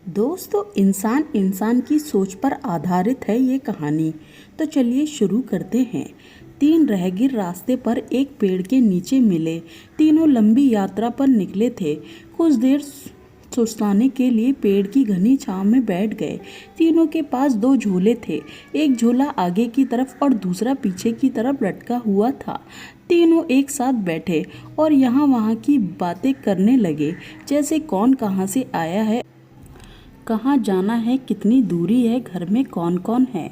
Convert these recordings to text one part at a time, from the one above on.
दोस्तों, इंसान इंसान की सोच पर आधारित है ये कहानी। तो चलिए शुरू करते हैं। 3 राहगीर रास्ते पर एक पेड़ के नीचे मिले। तीनों लंबी यात्रा पर निकले थे। कुछ देर सुस्ताने के लिए पेड़ की घनी छांव में बैठ गए। तीनों के पास 2 झोले थे। एक झोला आगे की तरफ और दूसरा पीछे की तरफ लटका हुआ था। तीनों एक साथ बैठे और यहाँ वहाँ की बातें करने लगे, जैसे कौन कहाँ से आया है, कहाँ जाना है, कितनी दूरी है, घर में कौन कौन है।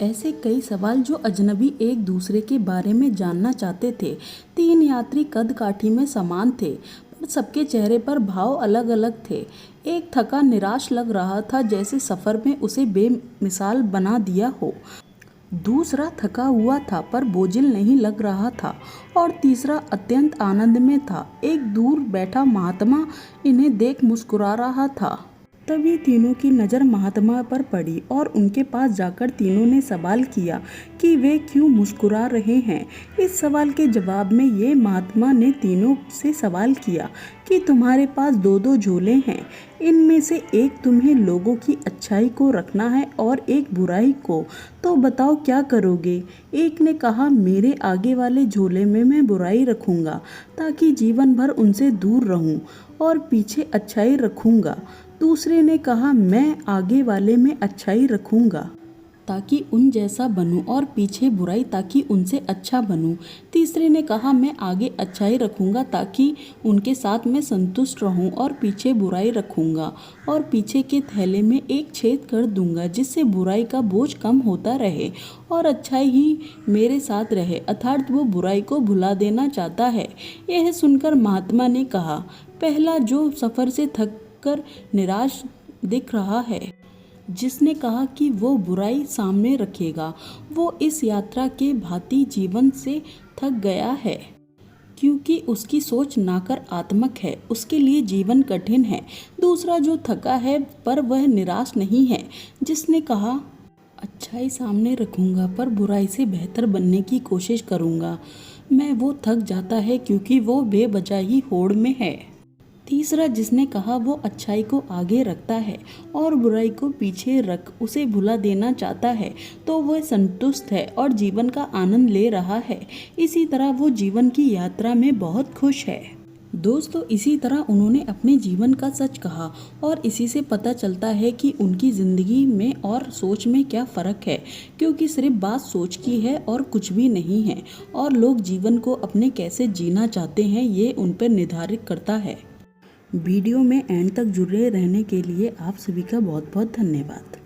ऐसे कई सवाल जो अजनबी एक दूसरे के बारे में जानना चाहते थे। 3 यात्री कद काठी में समान थे, पर सबके चेहरे पर भाव अलग अलग थे। एक थका निराश लग रहा था, जैसे सफ़र में उसे बेमिसाल बना दिया हो। दूसरा थका हुआ था पर बोझिल नहीं लग रहा था, और तीसरा अत्यंत आनंद में था। एक दूर बैठा महात्मा इन्हें देख मुस्कुरा रहा था। तभी तीनों की नज़र महात्मा पर पड़ी और उनके पास जाकर तीनों ने सवाल किया कि वे क्यों मुस्कुरा रहे हैं। इस सवाल के जवाब में ये महात्मा ने तीनों से सवाल किया कि तुम्हारे पास 2-2 झोले हैं, इनमें से एक तुम्हें लोगों की अच्छाई को रखना है और एक बुराई को, तो बताओ क्या करोगे। एक ने कहा, मेरे आगे वाले झोले में मैं बुराई रखूँगा ताकि जीवन भर उनसे दूर रहूँ, और पीछे अच्छाई रखूँगा। दूसरे ने कहा, मैं आगे वाले में अच्छाई रखूँगा ताकि उन जैसा बनूं, और पीछे बुराई ताकि उनसे अच्छा बनूं। तीसरे ने कहा, मैं आगे अच्छाई रखूँगा ताकि उनके साथ मैं संतुष्ट रहूं, और पीछे बुराई रखूँगा, और पीछे के थैले में एक छेद कर दूंगा जिससे बुराई का बोझ कम होता रहे और अच्छाई ही मेरे साथ रहे। अर्थात वो बुराई को भुला देना चाहता है। यह सुनकर महात्मा ने कहा, पहला जो सफ़र से थक कर निराश दिख रहा है, जिसने कहा कि वो बुराई सामने रखेगा, वो इस यात्रा के भांति जीवन से थक गया है, क्योंकि उसकी सोच नकारात्मक है, उसके लिए जीवन कठिन है। दूसरा जो थका है पर वह निराश नहीं है, जिसने कहा, अच्छाई सामने रखूँगा पर बुराई से बेहतर बनने की कोशिश करूँगा। मैं वो थक जाता है क्योंकि वो बेवजह ही होड़ में है। तीसरा जिसने कहा वो अच्छाई को आगे रखता है और बुराई को पीछे रख उसे भुला देना चाहता है, तो वह संतुष्ट है और जीवन का आनंद ले रहा है। इसी तरह वो जीवन की यात्रा में बहुत खुश है। दोस्तों, इसी तरह उन्होंने अपने जीवन का सच कहा, और इसी से पता चलता है कि उनकी ज़िंदगी में और सोच में क्या फ़र्क है, क्योंकि सिर्फ बात सोच की है और कुछ भी नहीं है, और लोग जीवन को अपने कैसे जीना चाहते हैं ये उन पर निर्धारित करता है। वीडियो में एंड तक जुड़े रहने के लिए आप सभी का बहुत बहुत धन्यवाद।